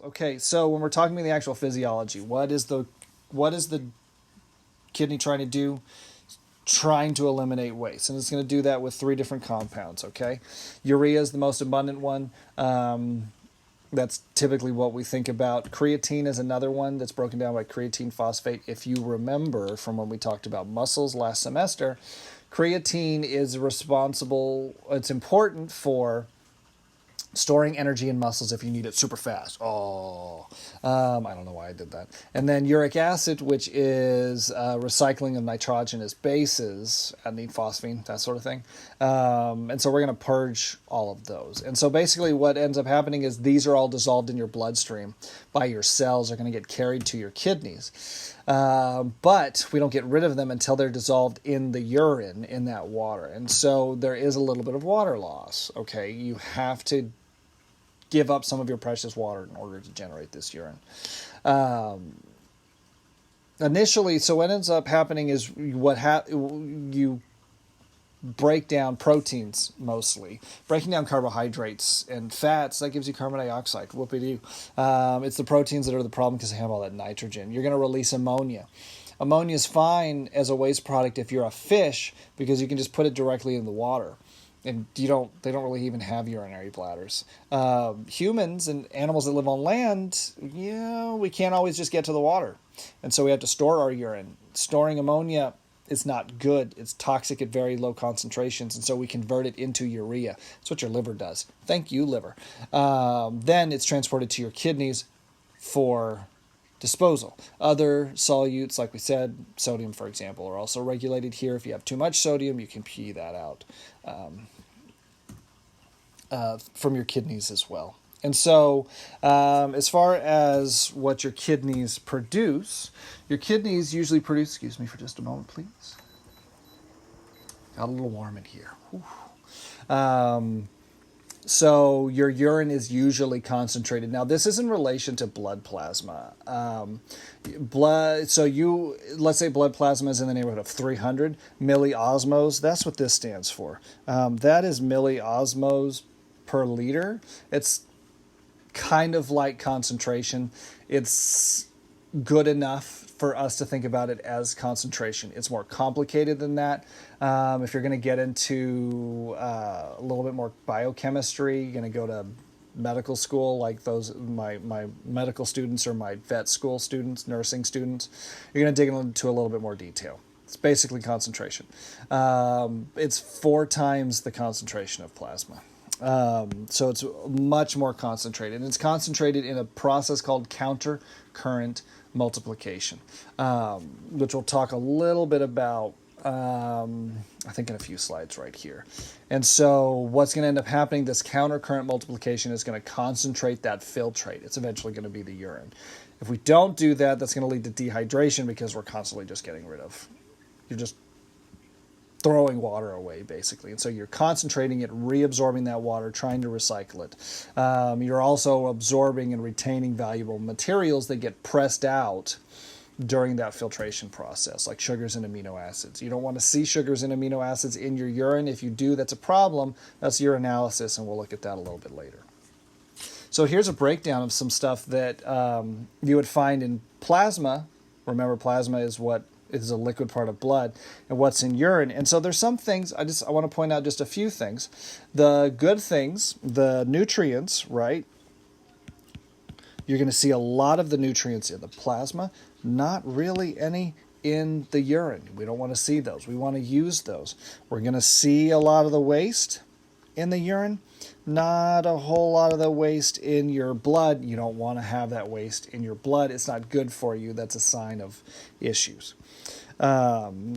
Okay, so when we're talking about the actual physiology, what is the kidney trying to do? Trying to eliminate waste, and it's going to do that with 3 different compounds. Okay, urea is the most abundant one. That's typically what we think about. Creatine is another one that's broken down by creatine phosphate. If you remember from when we talked about muscles last semester, creatine is responsible, it's important for storing energy in muscles if you need it super fast. I don't know why I did that. And then uric acid, which is recycling of nitrogenous bases, adenine, phosphine, that sort of thing. And so we're going to purge all of those. And so basically what ends up happening is these are all dissolved in your bloodstream by your cells. Are going to get carried to your kidneys. But we don't get rid of them until they're dissolved in the urine, in that water. And so there is a little bit of water loss. Okay, you have to give up some of your precious water in order to generate this urine. Initially, so what ends up happening is you break down proteins mostly. Breaking down carbohydrates and fats, that gives you carbon dioxide. Whoopie-doo. It's the proteins that are the problem because they have all that nitrogen. You're going to release ammonia. Ammonia is fine as a waste product if you're a fish because you can just put it directly in the water. And they don't really even have urinary bladders. Humans and animals that live on land, we can't always just get to the water. And so we have to store our urine. Storing ammonia is not good. It's toxic at very low concentrations, and so we convert it into urea. That's what your liver does. Thank you, liver. Then it's transported to your kidneys for disposal. Other solutes, like we said, sodium, for example, are also regulated here. If you have too much sodium, you can pee that out from your kidneys as well. And so as far as what your kidneys produce, your kidneys usually produce, excuse me for just a moment, please. Got a little warm in here. So your urine is usually concentrated. Now, this is in relation to blood plasma. Let's say blood plasma is in the neighborhood of 300 milliosmos. That's what this stands for. That is milliosmos per liter. It's kind of like concentration. It's good enough for us to think about it as concentration. It's more complicated than that. If you're going to get into a little bit more biochemistry, you're going to go to medical school, like those my medical students or my vet school students, nursing students. You're going to dig into a little bit more detail. It's basically concentration. It's 4 times the concentration of plasma. So it's much more concentrated. And it's concentrated in a process called counter current multiplication, which we'll talk a little bit about, I think in a few slides right here. And so what's going to end up happening, this counter current multiplication is going to concentrate that filtrate. It's eventually going to be the urine. If we don't do that, that's going to lead to dehydration because we're constantly just getting rid of, you're just throwing water away, basically. And so you're concentrating it, reabsorbing that water, trying to recycle it. You're also absorbing and retaining valuable materials that get pressed out during that filtration process, like sugars and amino acids. You don't want to see sugars and amino acids in your urine. If you do, that's a problem. That's urinalysis, and we'll look at that a little bit later. So here's a breakdown of some stuff that you would find in plasma. Remember, plasma is what is a liquid part of blood, and what's in urine. And so there's some things, I want to point out just a few things. The good things, the nutrients, right? You're going to see a lot of the nutrients in the plasma, not really any in the urine. We don't want to see those. We want to use those. We're going to see a lot of the waste in the urine, not a whole lot of the waste in your blood. You don't want to have that waste in your blood. It's not good for you. That's a sign of issues. The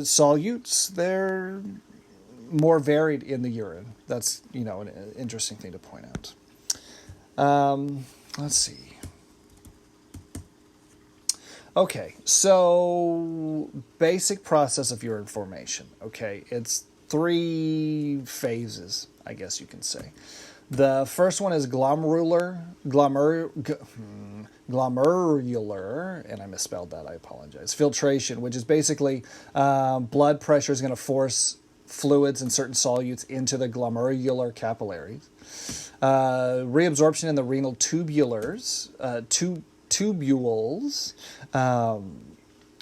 solutes, they're more varied in the urine. That's, an interesting thing to point out. Let's see. Okay, so basic process of urine formation. Okay, it's 3 phases, I guess you can say. The first one is glomerular, and I misspelled that, I apologize. Filtration, which is basically blood pressure is going to force fluids and certain solutes into the glomerular capillaries. Reabsorption in the renal tubules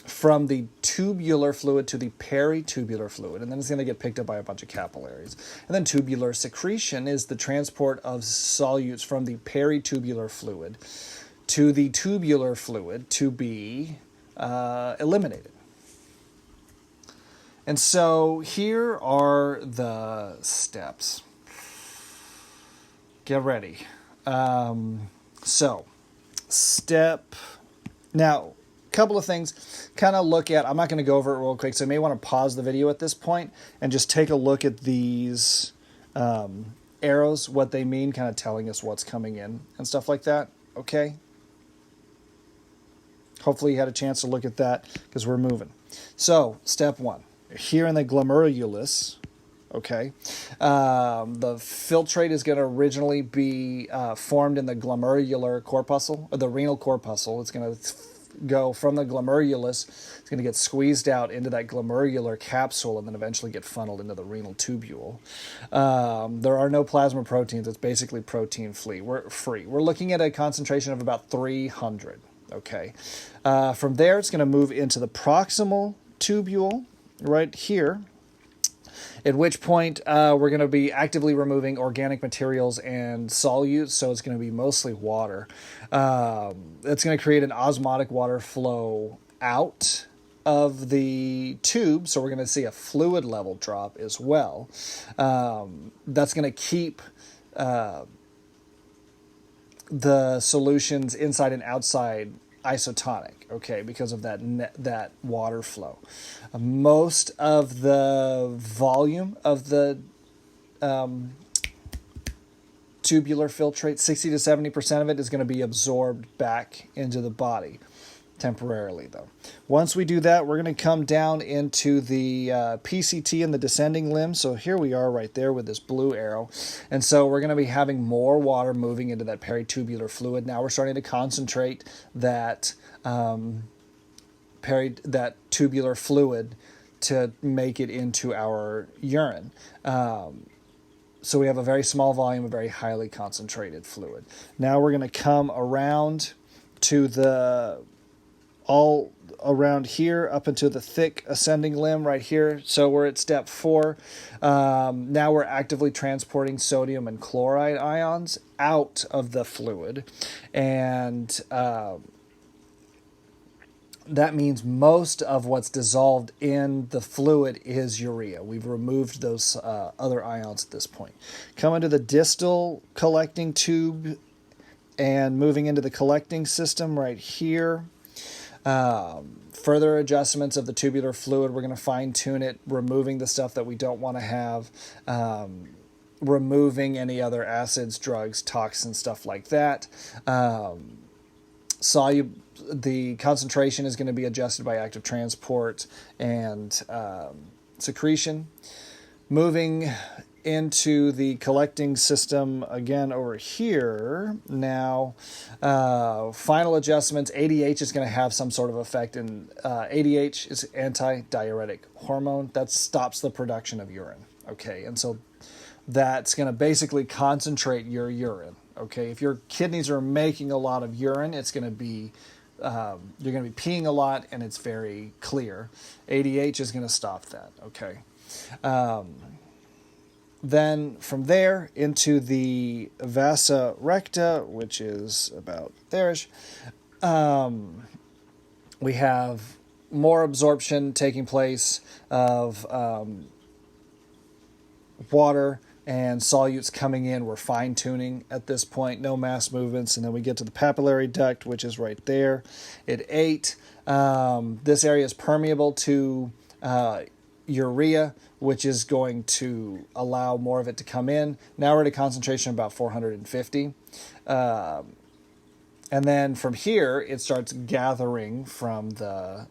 from the tubular fluid to the peritubular fluid, and then it's going to get picked up by a bunch of capillaries. And then tubular secretion is the transport of solutes from the peritubular fluid to the tubular fluid to be eliminated. And so here are the steps. Get ready. Now, couple of things, kind of look at, I'm not going to go over it real quick, so you may want to pause the video at this point and just take a look at these arrows, what they mean, kind of telling us what's coming in and stuff like that, okay? Hopefully you had a chance to look at that because we're moving. So, step 1, here in the glomerulus, okay, the filtrate is going to originally be formed in the glomerular corpuscle, or the renal corpuscle. It's going to go from the glomerulus, it's going to get squeezed out into that glomerular capsule and then eventually get funneled into the renal tubule. There are no plasma proteins. It's basically protein free. We're looking at a concentration of about 300. Okay. From there, it's going to move into the proximal tubule right here, at which point we're going to be actively removing organic materials and solutes, so it's going to be mostly water. It's going to create an osmotic water flow out of the tube, so we're going to see a fluid level drop as well. That's going to keep the solutions inside and outside isotonic, okay, because of that water flow. Most of the volume of the tubular filtrate, 60 to 70% of it is going to be absorbed back into the body, temporarily though. Once we do that, we're going to come down into the PCT and the descending limb. So here we are right there with this blue arrow. And so we're going to be having more water moving into that peritubular fluid. Now we're starting to concentrate that that tubular fluid to make it into our urine. So we have a very small volume, a very highly concentrated fluid. Now we're going to come around to all around here up into the thick ascending limb right here. So we're at step 4. Now we're actively transporting sodium and chloride ions out of the fluid. And that means most of what's dissolved in the fluid is urea. We've removed those other ions at this point. Coming to the distal collecting tube and moving into the collecting system right here. Further adjustments of the tubular fluid, we're going to fine tune it, removing the stuff that we don't want to have, removing any other acids, drugs, toxins, stuff like that. The concentration is going to be adjusted by active transport and secretion. Moving into the collecting system again over here. Now, final adjustments. ADH is going to have some sort of effect, and ADH is anti-diuretic hormone that stops the production of urine. Okay, and so that's going to basically concentrate your urine. Okay, if your kidneys are making a lot of urine, it's going to be you're going to be peeing a lot, and it's very clear. ADH is going to stop that. Okay. Then from there into the vasa recta, which is about there-ish, we have more absorption taking place of water and solutes coming in. We're fine-tuning at this point, no mass movements. And then we get to the papillary duct, which is right there at 8. This area is permeable to urea, which is going to allow more of it to come in. Now we're at a concentration of about 450. And then from here, it starts gathering from the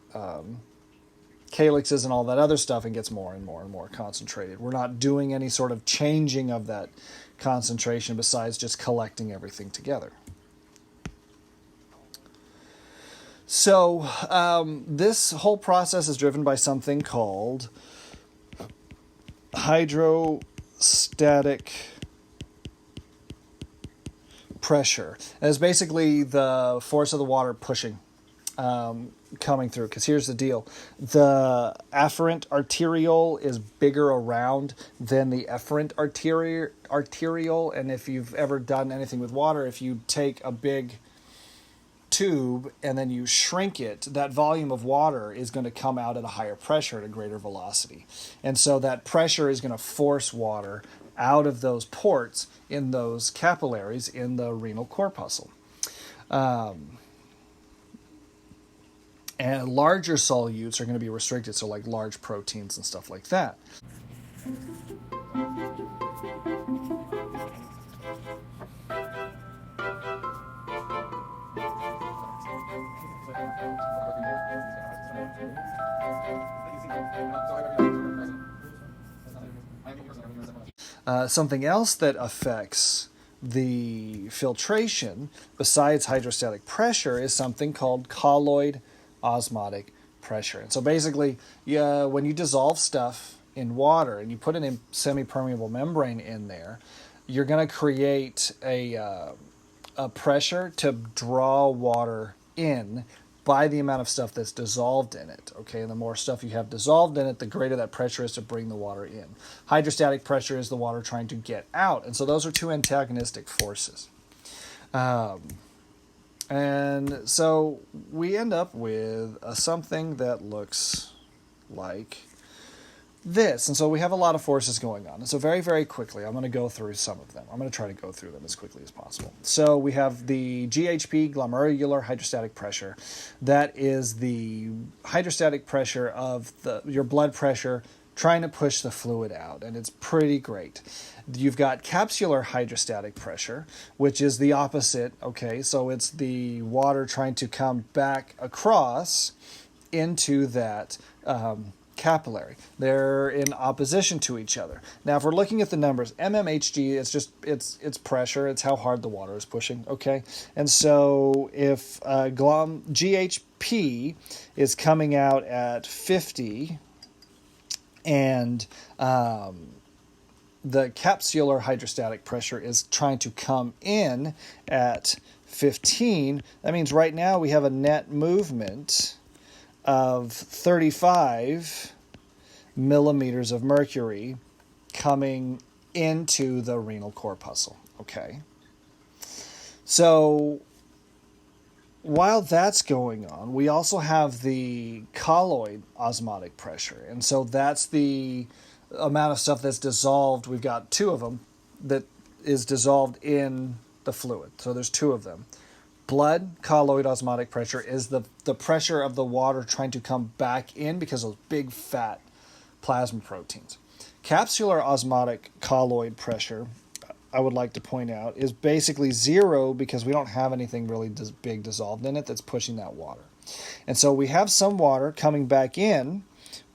calyxes and all that other stuff and gets more and more and more concentrated. We're not doing any sort of changing of that concentration besides just collecting everything together. So this whole process is driven by something called hydrostatic pressure. And it's basically the force of the water pushing, coming through. Because here's the deal. The afferent arteriole is bigger around than the efferent arteriole. And if you've ever done anything with water, if you take a big tube and then you shrink it, that volume of water is going to come out at a higher pressure at a greater velocity. And so that pressure is going to force water out of those ports in those capillaries in the renal corpuscle. And larger solutes are going to be restricted, so like large proteins and stuff like that. Something else that affects the filtration, besides hydrostatic pressure, is something called colloid osmotic pressure. And so basically, when you dissolve stuff in water and you put a semi-permeable membrane in there, you're going to create a pressure to draw water in by the amount of stuff that's dissolved in it. Okay, and the more stuff you have dissolved in it, the greater that pressure is to bring the water in. Hydrostatic pressure is the water trying to get out, and so those are two antagonistic forces. And so we end up with something that looks like this. And so we have a lot of forces going on. And so very, very quickly, I'm going to go through some of them. I'm going to try to go through them as quickly as possible. So we have the GHP, glomerular hydrostatic pressure. That is the hydrostatic pressure of your blood pressure trying to push the fluid out, and it's pretty great. You've got capsular hydrostatic pressure, which is the opposite, okay? So it's the water trying to come back across into that capillary. They're in opposition to each other. Now, if we're looking at the numbers, mmHg, it's pressure, it's how hard the water is pushing, okay? And so if GHP is coming out at 50, and the capsular hydrostatic pressure is trying to come in at 15, that means right now we have a net movement of 35 millimeters of mercury coming into the renal corpuscle, okay? So while that's going on, we also have the colloid osmotic pressure. And so that's the amount of stuff that's dissolved. We've got two of them that is dissolved in the fluid. So there's two of them. Blood colloid osmotic pressure is the pressure of the water trying to come back in because of those big fat plasma proteins. Capsular osmotic colloid pressure, I would like to point out, is basically zero because we don't have anything really big dissolved in it that's pushing that water. And so we have some water coming back in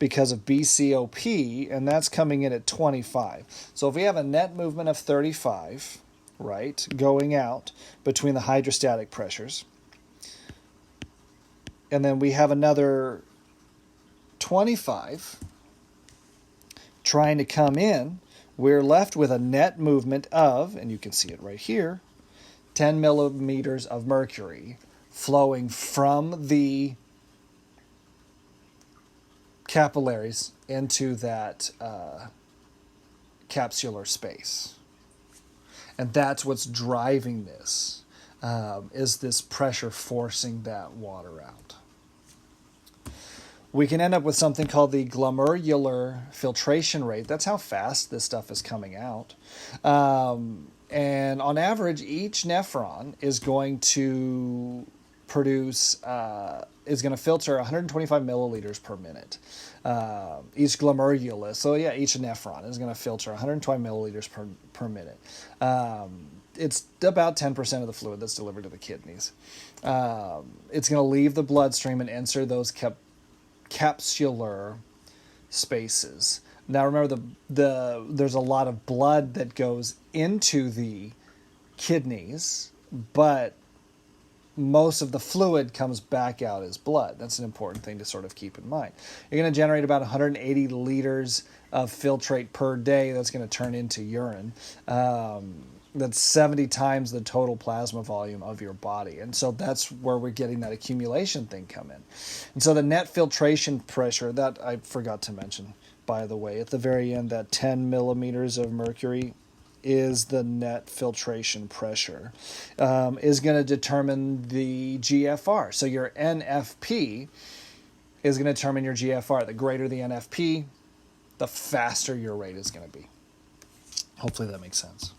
because of BCOP, and that's coming in at 25. So if we have a net movement of 35, right, going out between the hydrostatic pressures, and then we have another 25 trying to come in, we're left with a net movement of, and you can see it right here, 10 millimeters of mercury flowing from the capillaries into that capsular space. And that's what's driving this, is this pressure forcing that water out. We can end up with something called the glomerular filtration rate. That's how fast this stuff is coming out. And on average, each nephron is going to is going to filter 125 milliliters per minute. Each glomerulus, so yeah, each nephron is going to filter 120 milliliters per minute. It's about 10% of the fluid that's delivered to the kidneys. It's going to leave the bloodstream and enter those capsular spaces. Now remember, there's a lot of blood that goes into the kidneys, but most of the fluid comes back out as blood. That's an important thing to sort of keep in mind. You're going to generate about 180 liters of filtrate per day that's going to turn into urine. That's 70 times the total plasma volume of your body. And so that's where we're getting that accumulation thing come in. And so the net filtration pressure, that I forgot to mention, by the way, at the very end, that 10 millimeters of mercury is the net filtration pressure, is going to determine the GFR. So your NFP is going to determine your GFR. The greater the NFP, the faster your rate is going to be. Hopefully that makes sense.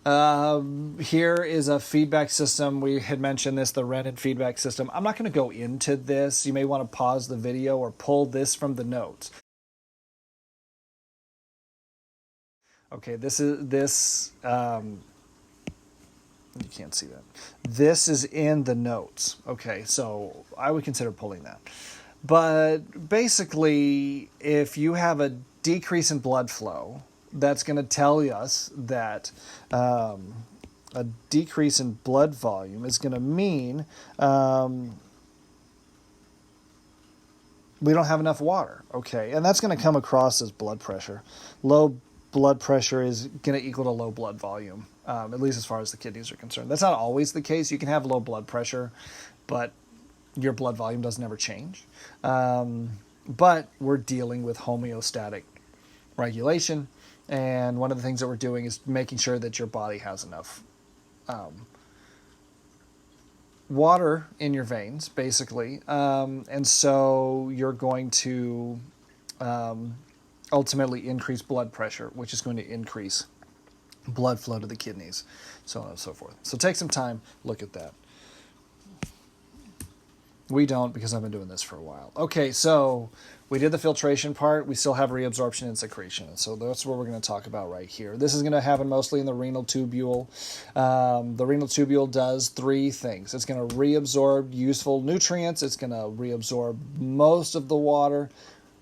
Here is a feedback system. We had mentioned this, the Renal feedback system. I'm not going to go into this. You may want to pause the video or pull this from the notes. Okay, this is you can't see that. This is in the notes. Okay, so I would consider pulling that. But basically, if you have a decrease in blood flow, that's going to tell us that a decrease in blood volume is going to mean we don't have enough water. Okay, and that's going to come across as blood pressure. Low blood pressure is going to equal to low blood volume, at least as far as the kidneys are concerned. That's not always the case. You can have low blood pressure, but your blood volume doesn't ever change. But we're dealing with homeostatic regulation. And one of the things that we're doing is making sure that your body has enough water in your veins, basically. And so you're going to ultimately increase blood pressure, which is going to increase blood flow to the kidneys, so on and so forth. So take some time, look at that. We don't, because I've been doing this for a while. Okay, so we did the filtration part. We still have reabsorption and secretion. So that's what we're going to talk about right here. This is going to happen mostly in the renal tubule. The renal tubule does three things. It's going to reabsorb useful nutrients. It's going to reabsorb most of the water.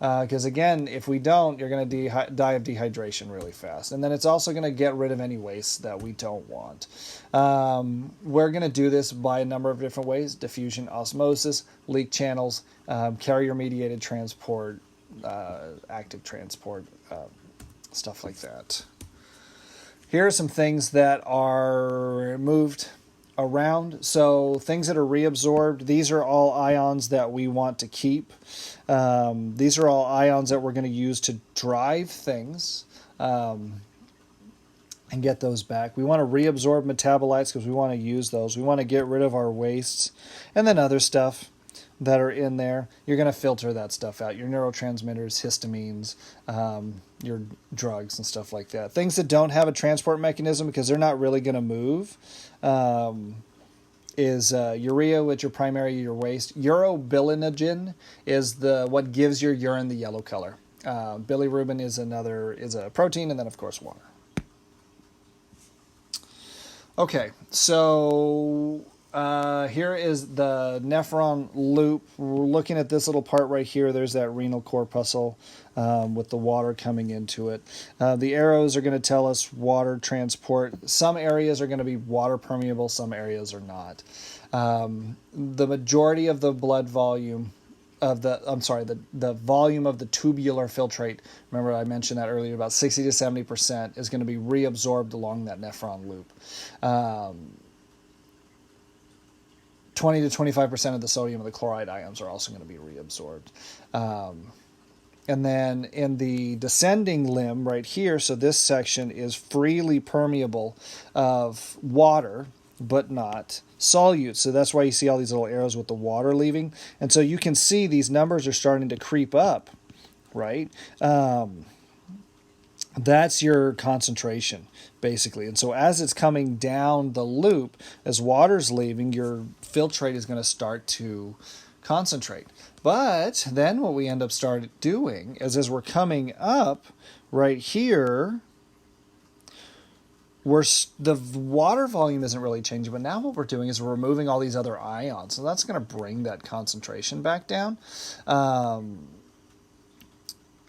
Because again, if we don't, you're going to die of dehydration really fast. And then it's also going to get rid of any waste that we don't want. We're going to do this by a number of different ways: diffusion, osmosis, leak channels, carrier-mediated transport, active transport, stuff like that. Here are some things that are moved around. So things that are reabsorbed, these are all ions that we want to keep. These are all ions that we're going to use to drive things and get those back. We want to reabsorb metabolites because we want to use those. We want to get rid of our wastes, and then other stuff that are in there. You're going to filter that stuff out. Your neurotransmitters, histamines, your drugs and stuff like that. Things that don't have a transport mechanism because they're not really going to move is urea, which are primary your waste. Urobilinogen is what gives your urine the yellow color. Bilirubin is a protein, and then of course water. Okay, so here is the nephron loop. We're looking at this little part right here. There's that renal corpuscle with the water coming into it. The arrows are going to tell us water transport. Some areas are going to be water permeable, some areas are not. The majority of the blood volume the volume of the tubular filtrate, remember I mentioned that earlier, about 60 to 70% is going to be reabsorbed along that nephron loop. 20 to 25% of the sodium and the chloride ions are also going to be reabsorbed. And then in the descending limb right here, so this section is freely permeable of water, but not solute. So that's why you see all these little arrows with the water leaving. And so you can see these numbers are starting to creep up, right? That's your concentration, basically. And so as it's coming down the loop, as water's leaving, your filtrate is going to start to concentrate. But then what we end up doing is as we're coming up right here, the water volume isn't really changing, but now what we're doing is we're removing all these other ions. So that's going to bring that concentration back down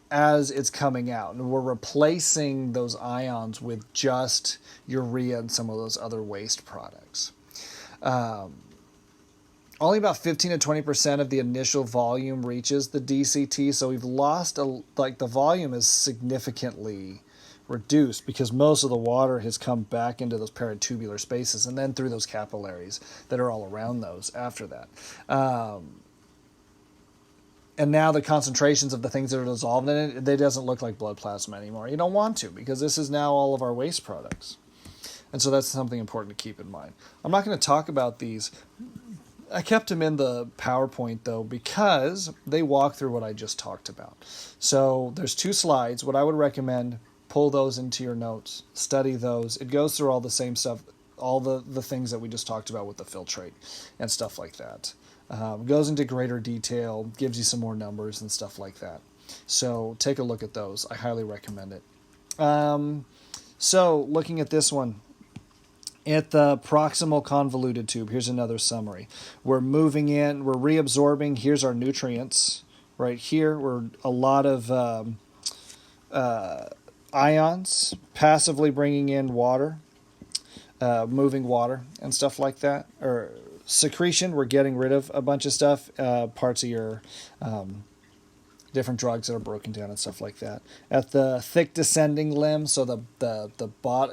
as it's coming out. And we're replacing those ions with just urea and some of those other waste products. only about 15 to 20% of the initial volume reaches the DCT. So we've lost, the volume is significantly reduced because most of the water has come back into those peritubular spaces and then through those capillaries that are all around those after that. And now the concentrations of the things that are dissolved in it, they doesn't look like blood plasma anymore. You don't want to, because this is now all of our waste products. And so that's something important to keep in mind. I'm not going to talk about these. I kept them in the PowerPoint, though, because they walk through what I just talked about. So there's 2 slides. What I would recommend, pull those into your notes, study those. It goes through all the same stuff, all the things that we just talked about with the filtrate and stuff like that. Goes into greater detail, gives you some more numbers and stuff like that. So take a look at those. I highly recommend it. So looking at this one, at the proximal convoluted tube, here's another summary. We're moving in, we're reabsorbing. Here's our nutrients. Right here, we're a lot of ions, passively bringing in water, moving water and stuff like that. Or secretion, we're getting rid of a bunch of stuff, parts of your different drugs that are broken down and stuff like that. At the thick descending limb, so the part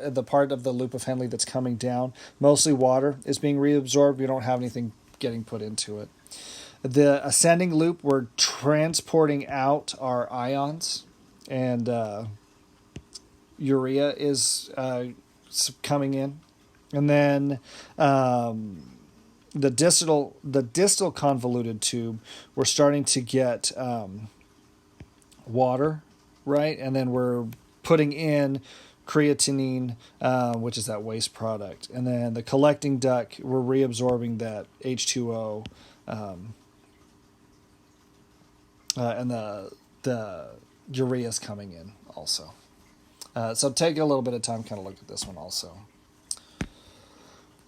of the loop of Henle that's coming down, mostly water is being reabsorbed. We don't have anything getting put into it. The ascending loop, we're transporting out our ions, and urea is coming in. And then the distal convoluted tube, we're starting to get water, right? And then we're putting in creatinine, which is that waste product. And then the collecting duct, we're reabsorbing that H2O, and the urea is coming in also. So take a little bit of time, kind of look at this one also.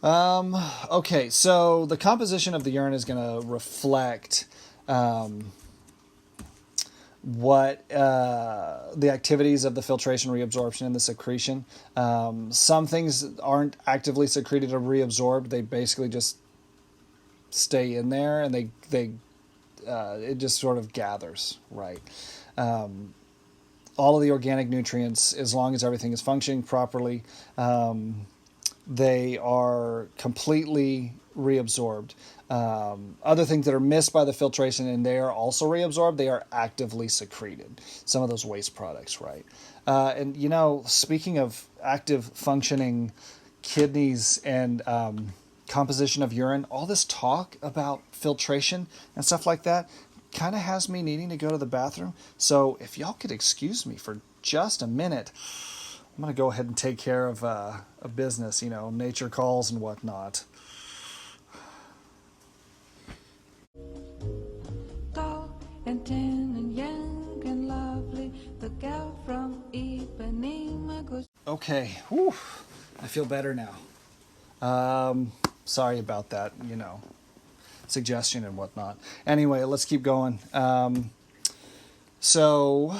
Okay, so the composition of the urine is going to reflect what the activities of the filtration, reabsorption, and the secretion. Some things aren't actively secreted or reabsorbed; they basically just stay in there, and it just sort of gathers, right? All of the organic nutrients, as long as everything is functioning properly, they are completely reabsorbed. Other things that are missed by the filtration and they are also reabsorbed, they are actively secreted. Some of those waste products, right? And, speaking of active functioning kidneys and composition of urine, all this talk about filtration and stuff like that kind of has me needing to go to the bathroom. So if y'all could excuse me for just a minute, I'm going to go ahead and take care of a business, nature calls and whatnot. Tall and tan and young and lovely, the gal from Ipanema goes. Okay, whew, I feel better now. Sorry about that, suggestion and whatnot. Anyway, let's keep going. So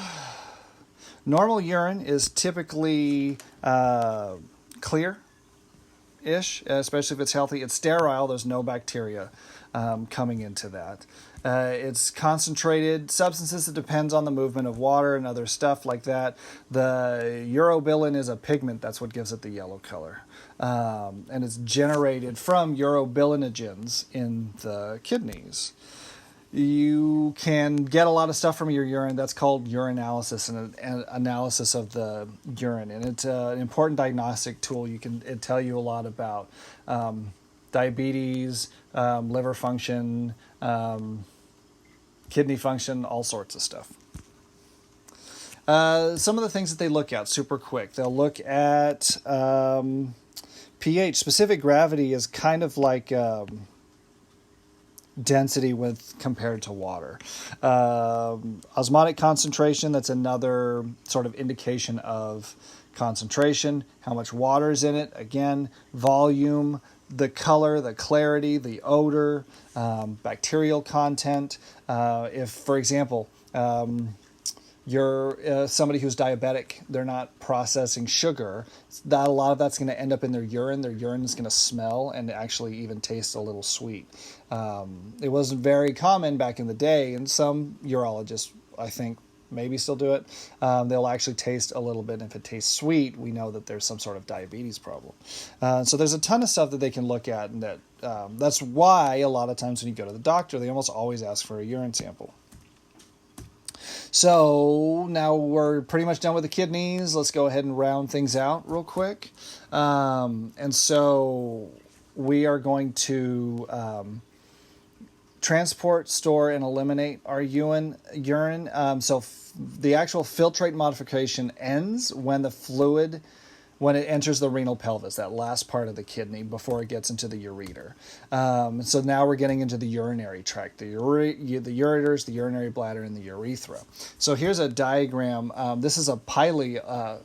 normal urine is typically clear-ish, especially if it's healthy. It's sterile. There's no bacteria coming into that. It's concentrated substances. It depends on the movement of water and other stuff like that. The urobilin is a pigment. That's what gives it the yellow color. And it's generated from urobilinogens in the kidneys. You can get a lot of stuff from your urine. That's called urinalysis, and an analysis of the urine. And it's an important diagnostic tool. It tell you a lot about diabetes, liver function, kidney function, all sorts of stuff. Some of the things that they look at super quick. They'll look at pH. Specific gravity is kind of like density compared to water. Osmotic concentration, that's another sort of indication of concentration. How much water is in it? Again, volume, the color, the clarity, the odor, bacterial content. If, for example, you're somebody who's diabetic, they're not processing sugar. That a lot of that's going to end up in their urine. Their urine is going to smell and actually even taste a little sweet. It wasn't very common back in the day, and some urologists, I think, maybe still do it. They'll actually taste a little bit. And if it tastes sweet, we know that there's some sort of diabetes problem. So there's a ton of stuff that they can look at, and that's why a lot of times when you go to the doctor, they almost always ask for a urine sample. So now we're pretty much done with the kidneys. Let's go ahead and round things out real quick. And so we are going to transport, store, and eliminate our urine. The actual filtrate modification ends when the fluid, when it enters the renal pelvis, that last part of the kidney before it gets into the ureter. So now we're getting into the urinary tract, the ureters, the urinary bladder, and the urethra. So here's a diagram. This is a pyelogram.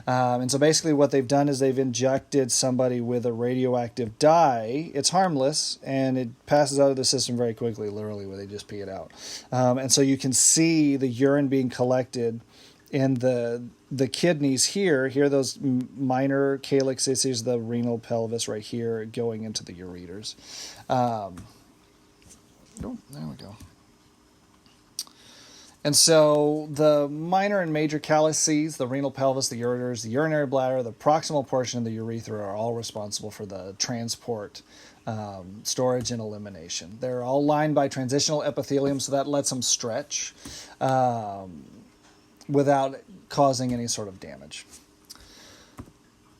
And so basically what they've done is they've injected somebody with a radioactive dye. It's harmless, and it passes out of the system very quickly, literally, where they just pee it out. And so you can see the urine being collected in the kidneys here. Here are those minor calyxes. Here's the renal pelvis right here going into the ureters. Oh, there we go. And so the minor and major calyces, the renal pelvis, the ureters, the urinary bladder, the proximal portion of the urethra are all responsible for the transport, storage, and elimination. They're all lined by transitional epithelium, so that lets them stretch without causing any sort of damage.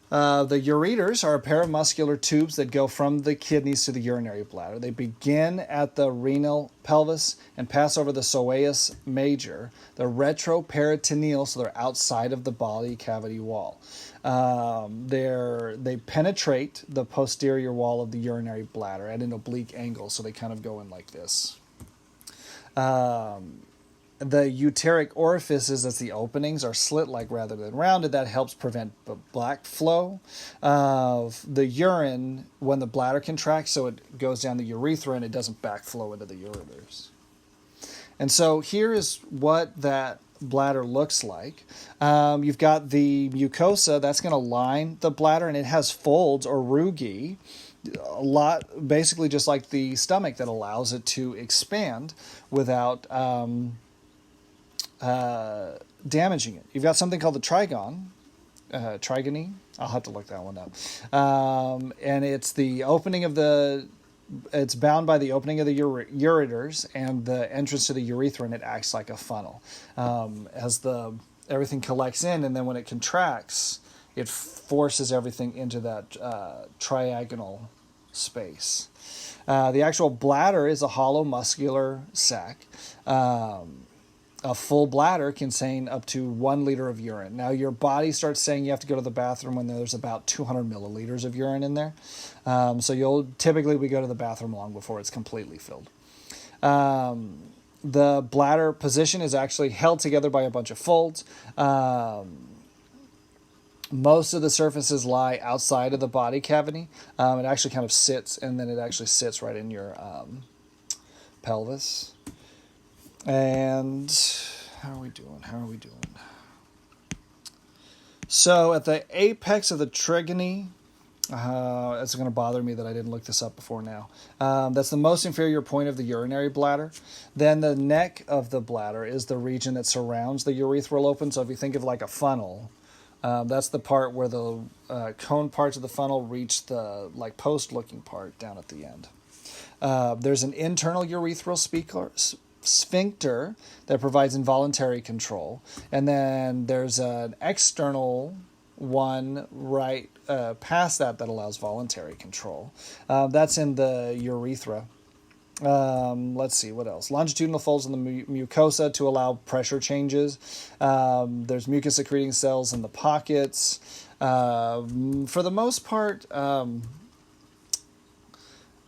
The ureters are a pair of muscular tubes that go from the kidneys to the urinary bladder. They begin at the renal pelvis and pass over the psoas major. They're retroperitoneal, so they're outside of the body cavity wall. They penetrate the posterior wall of the urinary bladder at an oblique angle, so they kind of go in like this. The uteric orifices, that's the openings, are slit-like rather than rounded. That helps prevent black flow of the urine when the bladder contracts, so it goes down the urethra and it doesn't backflow into the ureters. And so here is what that bladder looks like. You've got the mucosa that's going to line the bladder, and it has folds or rugae, a lot, basically just like the stomach, that allows it to expand without damaging it. You've got something called the trigone. I'll have to look that one up. And it's the opening of it's bound by the opening of the ureters and the entrance to the urethra, and it acts like a funnel. As everything collects in, and then when it contracts, it forces everything into that triagonal space. The actual bladder is a hollow muscular sac. A full bladder contain up to 1 liter of urine. Now, your body starts saying you have to go to the bathroom when there's about 200 milliliters of urine in there. So we go to the bathroom long before it's completely filled. The bladder position is actually held together by a bunch of folds. Most of the surfaces lie outside of the body cavity. It actually kind of sits, and then it actually sits right in your pelvis. And how are we doing? So at the apex of the trigony, it's going to bother me that I didn't look this up before now. That's the most inferior point of the urinary bladder. Then the neck of the bladder is the region that surrounds the urethral open. So if you think of like a funnel, that's the part where the cone parts of the funnel reach the like post-looking part down at the end. There's an internal urethral sphincter that provides involuntary control, and then there's an external one right past that allows voluntary control. That's in the urethra. Let's see, what else? Longitudinal folds in the mucosa to allow pressure changes. There's mucus secreting cells in the pockets. For the most part,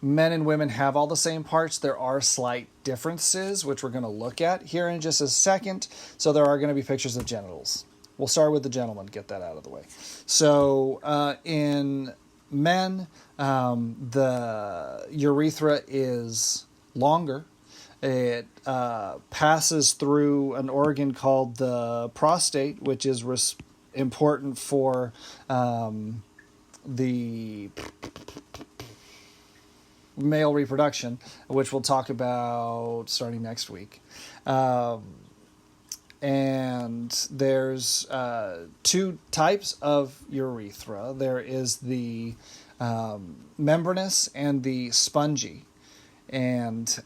men and women have all the same parts. There are slight differences, which we're going to look at here in just a second. So there are going to be pictures of genitals. We'll start with the gentleman, get that out of the way. So in men, the urethra is longer. It passes through an organ called the prostate, which is important for the male reproduction, which we'll talk about starting next week. And there's two types of urethra. There is the membranous and the spongy. And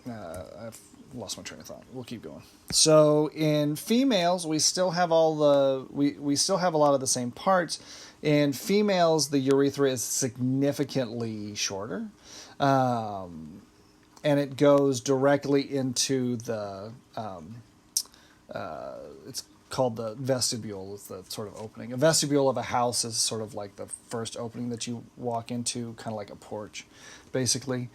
I've lost my train of thought. We'll keep going. So in females, we still have we still have a lot of the same parts. In females, the urethra is significantly shorter, and it goes directly into the. It's called the vestibule. Is the sort of opening. A vestibule of a house is sort of like the first opening that you walk into, kind of like a porch, basically.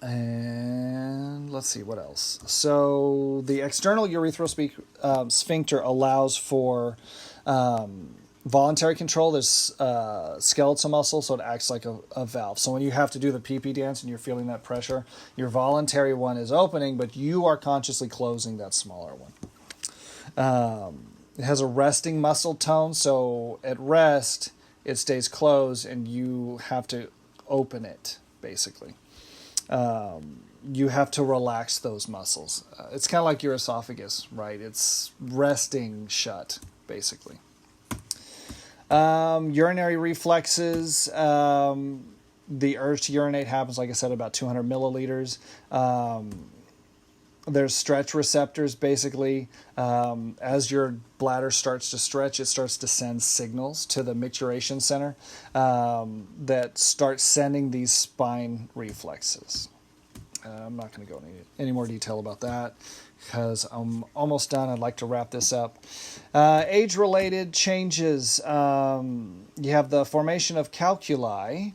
And let's see what else. So the external urethral sphincter allows for voluntary control. There's skeletal muscle, so it acts like a valve. So when you have to do the pee-pee dance and you're feeling that pressure, your voluntary one is opening, but you are consciously closing that smaller one. It has a resting muscle tone, so at rest it stays closed and you have to open it, basically. You have to relax those muscles. It's kind of like your esophagus, right? It's resting shut, basically. Urinary reflexes. The urge to urinate happens, like I said, about 200 milliliters. There's stretch receptors, basically. As your bladder starts to stretch, it starts to send signals to the micturition center that start sending these spine reflexes. I'm not going to go into any more detail about that because I'm almost done. I'd like to wrap this up. Age-related changes. You have the formation of calculi.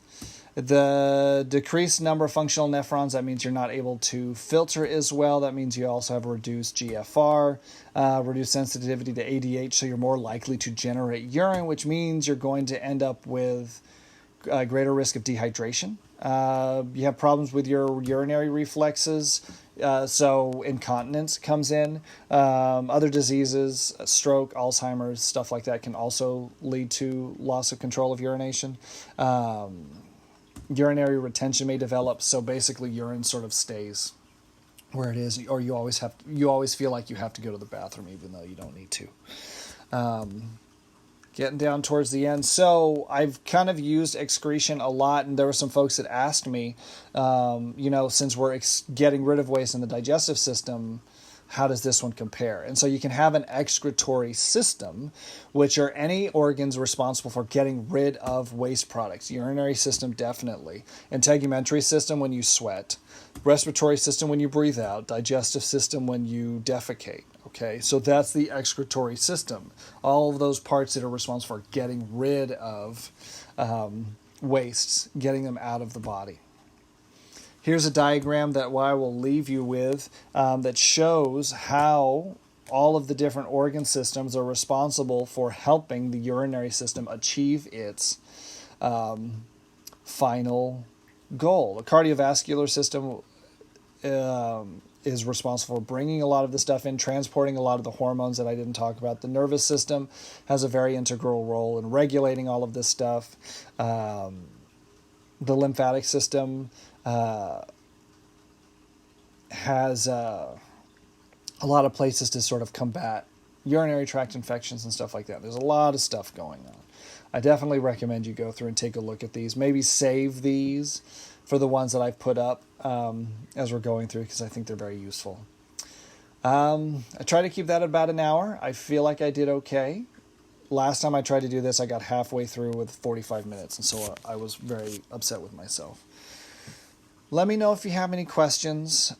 The decreased number of functional nephrons, that means you're not able to filter as well. That means you also have reduced GFR, reduced sensitivity to ADH, so you're more likely to generate urine, which means you're going to end up with a greater risk of dehydration. You have problems with your urinary reflexes, so incontinence comes in. Other diseases, stroke, Alzheimer's, stuff like that can also lead to loss of control of urination. Urinary retention may develop, so basically urine sort of stays where it is, or you always feel like you have to go to the bathroom even though you don't need to. Getting down towards the end, so I've kind of used excretion a lot, and there were some folks that asked me, since we're getting rid of waste in the digestive system, how does this one compare? And so you can have an excretory system, which are any organs responsible for getting rid of waste products. Urinary system, definitely. Integumentary system when you sweat. Respiratory system when you breathe out. Digestive system when you defecate. Okay, so that's the excretory system. All of those parts that are responsible for getting rid of wastes, getting them out of the body. Here's a diagram that I will leave you with that shows how all of the different organ systems are responsible for helping the urinary system achieve its final goal. The cardiovascular system is responsible for bringing a lot of the stuff in, transporting a lot of the hormones that I didn't talk about. The nervous system has a very integral role in regulating all of this stuff. The lymphatic system has a lot of places to sort of combat urinary tract infections and stuff like that. There's a lot of stuff going on. I definitely recommend you go through and take a look at these. Maybe save these for the ones that I've put up as we're going through, because I think they're very useful. I try to keep that at about an hour. I feel like I did okay. Last time I tried to do this, I got halfway through with 45 minutes, and so I was very upset with myself. Let me know if you have any questions.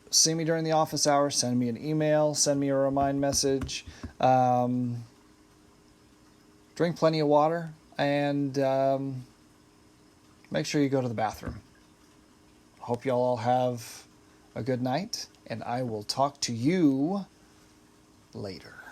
See me during the office hours. Send me an email. Send me a remind message. Drink plenty of water. And make sure you go to the bathroom. Hope you all have a good night. And I will talk to you later.